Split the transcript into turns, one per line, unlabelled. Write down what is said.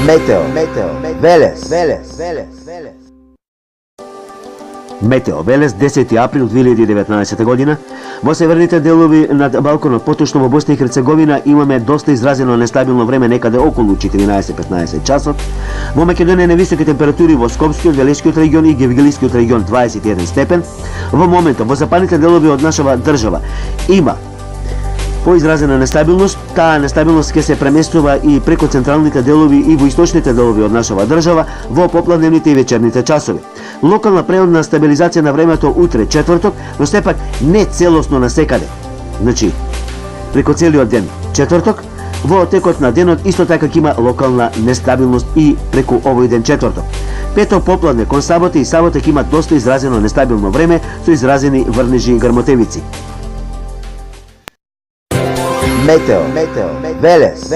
Метео Велес. Метео Велес, 10 април 2019 година. Во северните делови над Балканот, поточно во Босна и Херцеговина, имаме доста изразено нестабилно време некаде околу 14-15 часот. Во Македонија невисоки температури во Скопскиот, Велешкиот регион и Гевгелискиот регион 21 степен. Во моментот во западните делови од нашава држава има поизразена нестабилност. Таа нестабилност ќе се преместува и преку централните делови и во источните делови од нашава држава во попладневните и вечерните часови. Локална преодна стабилизација на времето утре четврток, но сепак не целосно насекаде. Значи, преку целиот ден четврток, во текот на денот исто така ќе има локална нестабилност и преку овој ден четврток. Петок попладне кон сабота и сабота ќе има доста изразено нестабилно време со изразени врнежи и грмотевици. Метео Велес.